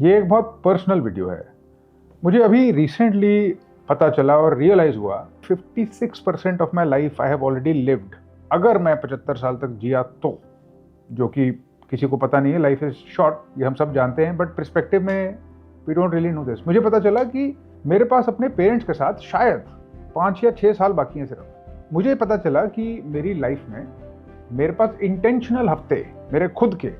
ये एक बहुत पर्सनल वीडियो है। मुझे अभी रिसेंटली पता चला और रियलाइज हुआ 56% of my life I have already lived. अगर मैं 75 साल तक जिया तो, जो कि किसी को पता नहीं है, लाइफ इज शॉर्ट, ये हम सब जानते हैं, बट पर्सपेक्टिव में we don't really know this. मुझे पता चला कि मेरे पास अपने पेरेंट्स के साथ शायद 5 या 6 साल बाकी हैं सिर्फ। मुझे पता चला कि मेरी लाइफ में मेरे पास इंटेंशनल हफ्ते मेरे खुद के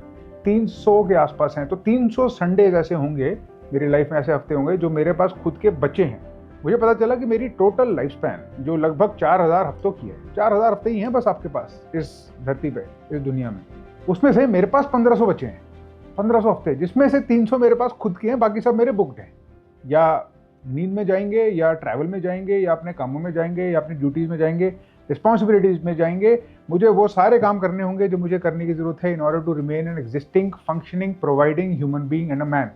300 के आसपास हैं। तो 300 संडेज ऐसे होंगे मेरी लाइफ में, ऐसे हफ्ते होंगे जो मेरे पास खुद के बचे हैं। मुझे पता चला कि मेरी टोटल लाइफ स्पैन जो लगभग 4000 हफ्तों की है, 4000 हफ्ते ही हैं बस आपके पास इस धरती पे, इस दुनिया में। उसमें से मेरे पास 1500 बचे हैं, 1500 हफ्ते, जिसमें से 300 मेरे पास खुद के हैं, बाकी सब मेरे बुक्ड हैं। या नींद में जाएंगे, या ट्रैवल में जाएंगे, या अपने कामों में जाएंगे, या अपनी ड्यूटीज में जाएंगे, रिस्पॉन्सिबिलिटीज में जाएंगे। मुझे वो सारे काम करने होंगे जो मुझे करने की जरूरत है in order to remain an existing, functioning, providing human being and a man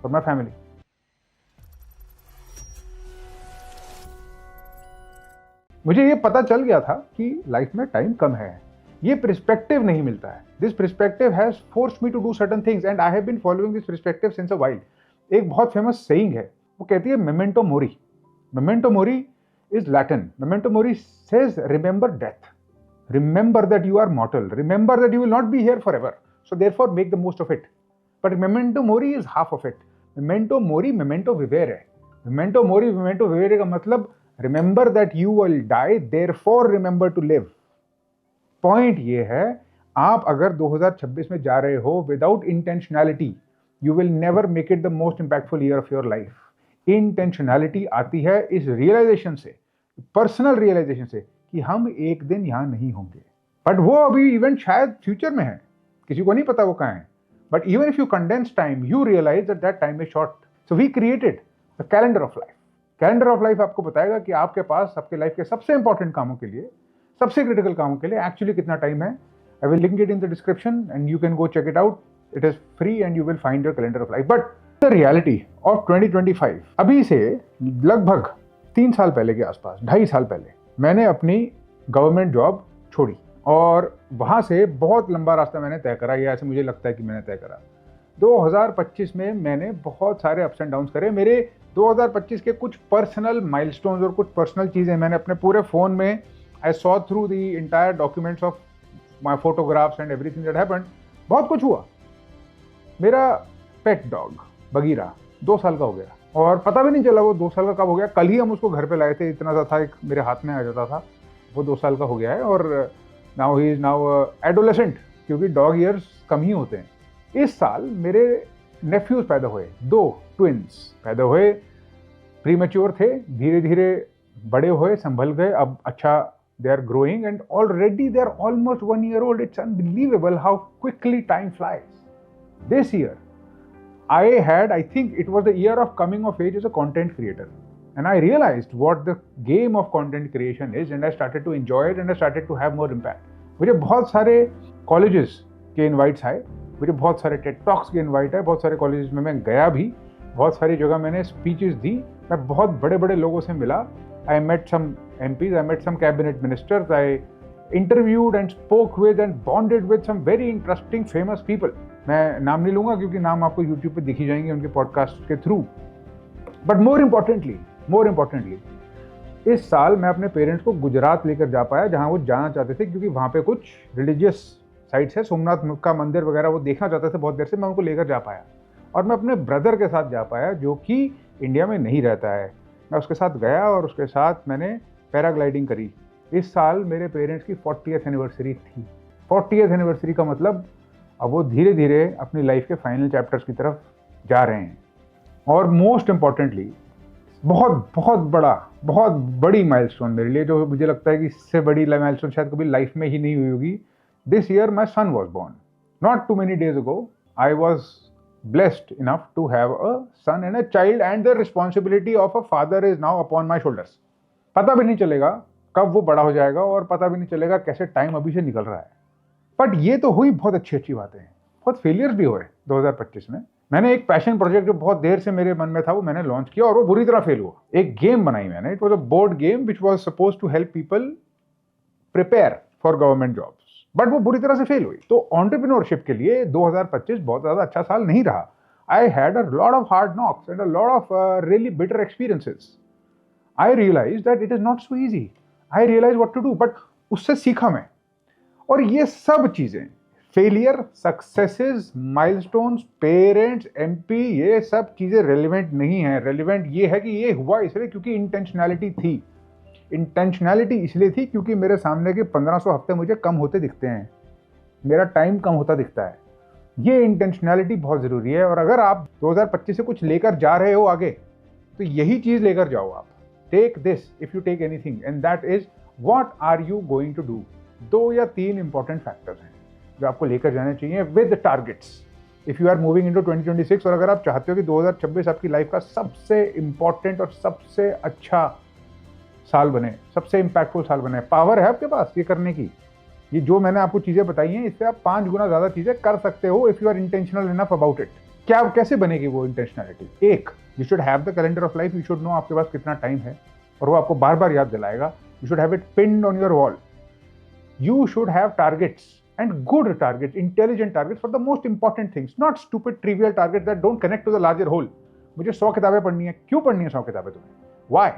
for my family. मुझे ये पता चल गया था कि लाइफ में टाइम कम है। ये पर्सपेक्टिव नहीं मिलता है। This perspective has forced me to do certain things and I have been following this perspective since a while. एक बहुत फेमस सेइंग है, वो कहती है memento mori. Memento mori is Latin. Memento mori says remember death. Remember that you are mortal. Remember that you will not be here forever. So therefore make the most of it. But memento mori is half of it. Memento mori, memento vivere. Memento mori, memento vivere का मतलब remember that you will die, therefore remember to live. Point ये है, आप अगर 2026 में जा रहे हो without intentionality, you will never make it the most impactful year of your life. इंटेंशनैलिटी आती है इस रियलाइजेशन से, पर्सनल रियलाइजेशन से, कि हम एक दिन यहां नहीं होंगे। बट वो अभी इवेंट शायद फ्यूचर में है, किसी को नहीं पता वो कहां है। But even if you condense time, you realise that that time is short. So we created the calendar of life. Calendar of life आपको बताएगा कि आपके पास आपके लाइफ के सबसे इंपॉर्टेंट कामों के लिए, सबसे क्रिटिकल कामों के लिए एक्चुअली कितना टाइम है। I will link it in the description and you can go check it out. It is free and you will find your calendar of life. But the reality of 2025, अभी से लगभग 3 साल पहले के आसपास, 2.5 साल पहले, मैंने अपनी गवर्नमेंट जॉब छोड़ी और वहां से बहुत लंबा रास्ता मैंने तय करा, या ऐसे मुझे लगता है कि मैंने तय करा। 2025 में मैंने बहुत सारे अप्स एंड डाउन्स करे। मेरे 2025 के कुछ पर्सनल माइलस्टोन्स और कुछ पर्सनल चीजें मैंने अपने पूरे फोन में, I saw through the entire documents of my photographs and everything that happened. बहुत कुछ हुआ। मेरा पेट डॉग बगीरा 2 साल का हो गया और पता भी नहीं चला वो 2 साल का कब हो गया। कल ही हम उसको घर पे लाए थे, इतना सा था, एक मेरे हाथ में आ जाता था। वो 2 साल का हो गया है और now he is now adolescent, क्योंकि डॉग ईयर्स कम ही होते हैं। इस साल मेरे नेफ्यूज पैदा हुए, 2 ट्विंस पैदा हुए। प्रीमेच्योर थे, धीरे धीरे बड़े हुए, संभल गए, अब अच्छा they are growing and already they are almost 1 year old. It's unbelievable how quickly time flies. This year I think it was the year of coming of age as a content creator, and I realized what the game of content creation is, and I started to enjoy it and I started to have more impact. मुझे बहुत सारे colleges के invites आए, मुझे बहुत सारे TED Talks के invite आए, बहुत सारे colleges में मैं गया भी, बहुत सारी जगह मैंने speeches दी, मैं बहुत बड़े बड़े लोगों से मिला। I met some MPs, I met some cabinet ministers, I interviewed and spoke with and bonded with some very interesting famous people. मैं नाम नहीं लूंगा क्योंकि नाम आपको YouTube पे दिखी जाएंगे उनके पॉडकास्ट के थ्रू। बट मोर इम्पोर्टेंटली इस साल मैं अपने पेरेंट्स को गुजरात लेकर जा पाया, जहां वो जाना चाहते थे, क्योंकि वहां पे कुछ रिलीजियस साइट्स है, सोमनाथ का मंदिर वगैरह, वो देखना चाहते थे बहुत देर से। मैं उनको लेकर जा पाया और मैं अपने ब्रदर के साथ जा पाया जो कि इंडिया में नहीं रहता है। मैं उसके साथ गया और उसके साथ मैंने पैराग्लाइडिंग करी। इस साल मेरे पेरेंट्स की 40th एनिवर्सरी थी। 40th एनिवर्सरी का मतलब अब वो धीरे धीरे अपनी लाइफ के फाइनल चैप्टर्स की तरफ जा रहे हैं। और मोस्ट इम्पॉर्टेंटली बहुत बड़ी माइलस्टोन मेरे लिए, जो मुझे लगता है कि इससे बड़ी माइलस्टोन शायद कभी लाइफ में ही नहीं हुई होगी। This year my son was born. Not too many days ago I was blessed enough to have a son and a child, and the responsibility of a father is now upon my shoulders. पता भी नहीं चलेगा कब वो बड़ा हो जाएगा और पता भी नहीं चलेगा कैसे टाइम अभी से निकल रहा है। बट ये तो हुई बहुत अच्छी बातें हैं। बहुत फेलियर्स भी हुए 2025 में। मैंने एक पैशन प्रोजेक्ट जो बहुत देर से मेरे मन में था, वो मैंने लॉन्च किया और वो बुरी तरह फेल हुआ। एक गेम बनाई मैंने, it was a board game which was suppose to help people prepare for government jobs, but वो बुरी तरह से फेल हुई। तो एंटरप्रेन्योरशिप के लिए 2025 बहुत ज्यादा अच्छा साल नहीं रहा। I had a lot of hard knocks and a lot of really bitter experiences. I realized that it is not so easy. I realized what to do, but उससे सीखा मैं। और ये सब चीजें, failure, successes, milestones, parents, MP, ये सब चीजें रेलिवेंट नहीं है। रेलिवेंट ये है कि ये हुआ इसलिए क्योंकि इंटेंशनैलिटी थी। इंटेंशनैलिटी इसलिए थी क्योंकि मेरे सामने के 1500 हफ्ते मुझे कम होते दिखते हैं, मेरा टाइम कम होता दिखता है। ये इंटेंशनैलिटी बहुत ज़रूरी है। और अगर आप 2025 से कुछ लेकर जा रहे हो आगे, तो यही चीज़ लेकर जाओ आप। Take this if you take anything, and that is what are you going to do. 2 या 3 इंपॉर्टेंट फैक्टर्स हैं जो आपको लेकर जाने चाहिए with targets if you are moving into 2026। और अगर आप चाहते हो कि 2026 आपकी लाइफ का सबसे इंपॉर्टेंट और सबसे अच्छा साल बने, सबसे इंपैक्टफुल साल बने, पावर है आपके पास ये करने की। ये जो मैंने आपको चीजें बताई हैं, इससे आप 5 गुना ज्यादा चीजें कर सकते हो if you are intentional enough about it. क्या कैसे बनेगी वो इंटेंशनलिटी? एक, you should have the calendar of life. You should know आपके पास कितना टाइम है, और वो आपको बार बार याद दिलाएगा। You should have it pinned on your wall. You should have targets and good targets, intelligent targets for the most important things, not stupid trivial targets that don't connect to the larger whole. मुझे 100 किताबें पढ़नी है। क्यों पढ़नी है 100 किताबें तुम्हें? Why?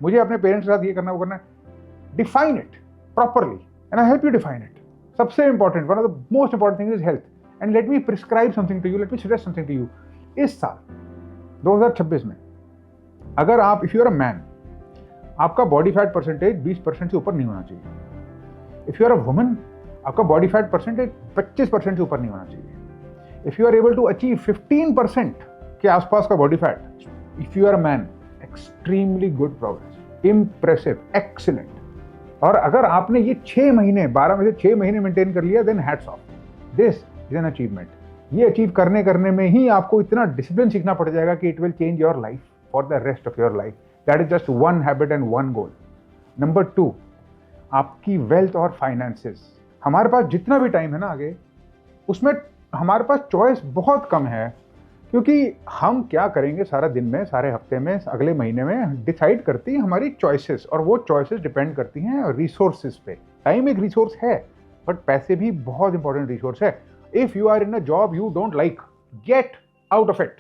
मुझे अपने पेरेंट्स के साथ ये करना, वो करना है। Define it properly and I help you define it. सबसे important, one of the most important thing is health, and let me prescribe something to you, let me suggest something to you. इस साल 2026 में अगर आप, if you are a man, आपका body fat percentage 20% से ऊपर नहीं होना चाहिए। If you are a woman, आपका बॉडी फैट परसेंटेज 25% से ऊपर नहीं होना चाहिए। If you are able to achieve 15% के आसपास का body fat, if you are a man, extremely good progress, impressive, excellent. और अगर आपने ये 6 महीने, 12 में से 6 महीने मेंटेन कर लिया, then hats off, this is an achievement. ये अचीव करने में ही आपको इतना डिसिप्लिन सीखना पड़ जाएगा कि it will change your life for the rest of your life. That is just one habit and one goal. Number 2, आपकी वेल्थ और फाइनेंसेस। हमारे पास जितना भी टाइम है ना आगे, उसमें हमारे पास चॉइस बहुत कम है, क्योंकि हम क्या करेंगे सारा दिन में, सारे हफ्ते में, अगले महीने में, डिसाइड करती है हमारी चॉइसेस। और वो चॉइसेस डिपेंड करती हैं रिसोर्सेज पे। टाइम एक रिसोर्स है, बट पैसे भी बहुत इंपॉर्टेंट रिसोर्स है। If you are in a job you don't like, get out of it.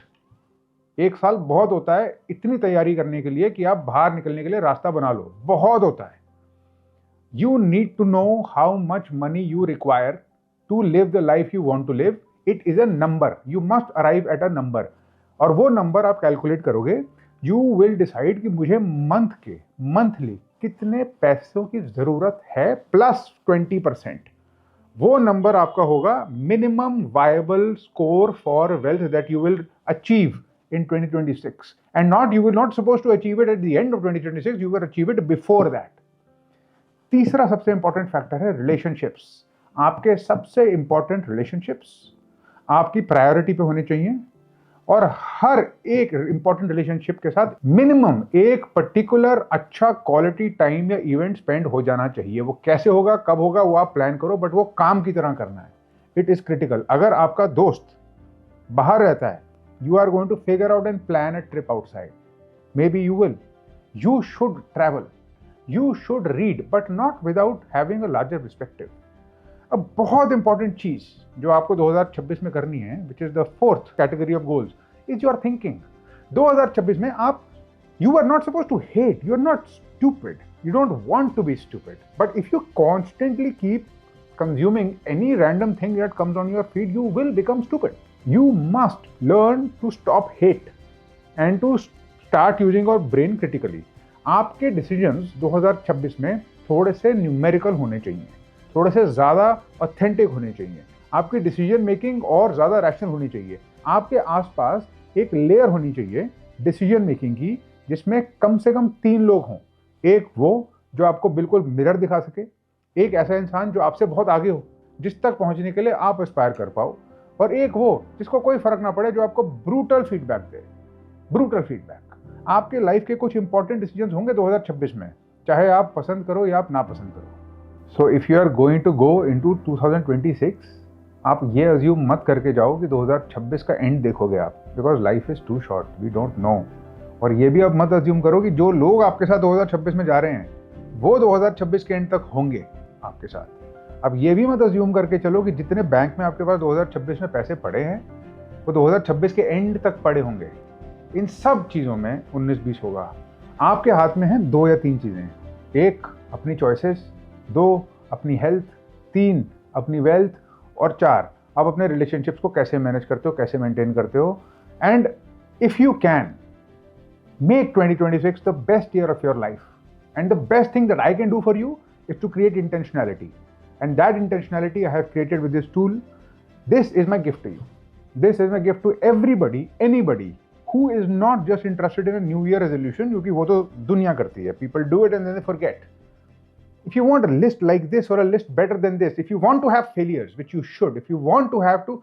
1 साल बहुत होता है इतनी तैयारी करने के लिए कि आप बाहर निकलने के लिए रास्ता बना लो, बहुत होता है। You need to know how much money you require to live the life you want to live. It is a number, you must arrive at a number. और वो नंबर आप कैलकुलेट करोगे, यू विल डिसाइड कि मुझे monthly कितने पैसों की जरूरत है, प्लस 20%। वो नंबर आपका होगा minimum viable score for wealth that you will achieve in 2026, and you will not supposed to achieve it at the end of 2026, you will achieve it before that. तीसरा सबसे इंपॉर्टेंट फैक्टर है relationships. आपके सबसे important relationships आपकी priority पे होने चाहिए, और हर एक इंपॉर्टेंट रिलेशनशिप के साथ मिनिमम एक पर्टिकुलर अच्छा क्वालिटी टाइम या इवेंट स्पेंड हो जाना चाहिए। वो कैसे होगा, कब होगा, वो आप प्लान करो, बट वो काम की तरह करना है। It is critical. अगर आपका दोस्त बाहर रहता है, you are going to figure out and plan a trip outside. Maybe you will. You should travel. You should read, but not without having a larger perspective. अब बहुत इंपॉर्टेंट चीज जो आपको 2026 में करनी है, which is the 4th category of goals, is your thinking. 2026 में आप, you are not supposed to hate. You are not stupid. You don't want to be stupid. But if you constantly keep consuming any random thing that comes on your feed, you will become stupid. You must learn to stop hate and to start using your brain critically. आपके decisions 2026 में थोड़े से numerical होने चाहिए, थोड़े से ज़्यादा authentic होने चाहिए। आपकी डिसीजन मेकिंग और ज़्यादा रैशनल होनी चाहिए। आपके आसपास एक लेयर होनी चाहिए डिसीजन मेकिंग की, जिसमें कम से कम 3 लोग हों। एक वो जो आपको बिल्कुल मिरर दिखा सके, एक ऐसा इंसान जो आपसे बहुत आगे हो, जिस तक पहुँचने के लिए आप एस्पायर कर पाओ, और एक वो जिसको कोई फर्क ना पड़े, जो आपको ब्रूटल फीडबैक दे। Brutal feedback. आपके लाइफ के कुछ इंपॉर्टेंट डिसीजंस होंगे 2026 में, चाहे आप पसंद करो या आप ना पसंद करो। So if you are going to go into 2026, आप ये अज्यूम मत करके जाओ कि 2026 का एंड देखोगे आप, because life is too short, we don't know. और ये भी आप मत अज्यूम करो कि जो लोग आपके साथ 2026 में जा रहे हैं वो 2026 के एंड तक होंगे आपके साथ। अब ये भी मत अज्यूम करके चलो कि जितने बैंक में आपके पास 2026 में पैसे पड़े हैं, वो 2026 के एंड तक पड़े होंगे। इन सब चीज़ों में 19-20 होगा। आपके हाथ में है 2 या 3 चीज़ें। 1 अपनी चॉइसेस, 2 अपनी हेल्थ, 3 अपनी वेल्थ और 4 आप अपने रिलेशनशिप्स को कैसे मैनेज करते हो, कैसे मेंटेन करते हो। And if you can make 2026 the best year of your life, and the best thing that I can do for you is to create intentionality, and that intentionality I have created with this tool. This is my gift to you. This is my gift to everybody, anybody who is not just interested in a new year resolution, क्योंकि वो तो दुनिया करती है, people do it and then they forget. If you want a list like this or a list better than this, if you want to have failures, which you should, if you want to have to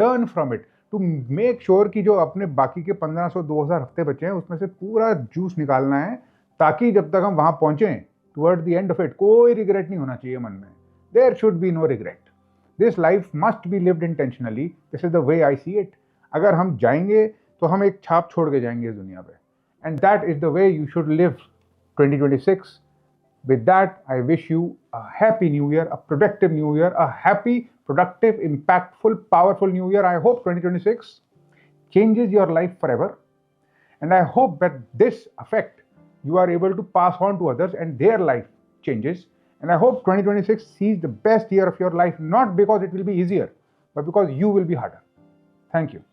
learn from it, to make sure कि जो अपने बाकी के 1500-2000 हफ्ते बचे हैं उसमें से पूरा जूस निकालना है, ताकि जब तक हम वहां पहुंचे toward the end of it कोई रिग्रेट नहीं होना चाहिए मन में। There should be no regret. This life must be lived intentionally. This is the way I see it. अगर हम जाएंगे तो हम एक छाप छोड़ के जाएंगे इस दुनिया पे, and that is the way you should live 2026। With that, I wish you a happy new year, a productive new year, a happy, productive, impactful, powerful new year. I hope 2026 changes your life forever. And I hope that this effect you are able to pass on to others and their life changes. And I hope 2026 sees the best year of your life, not because it will be easier, but because you will be harder. Thank you.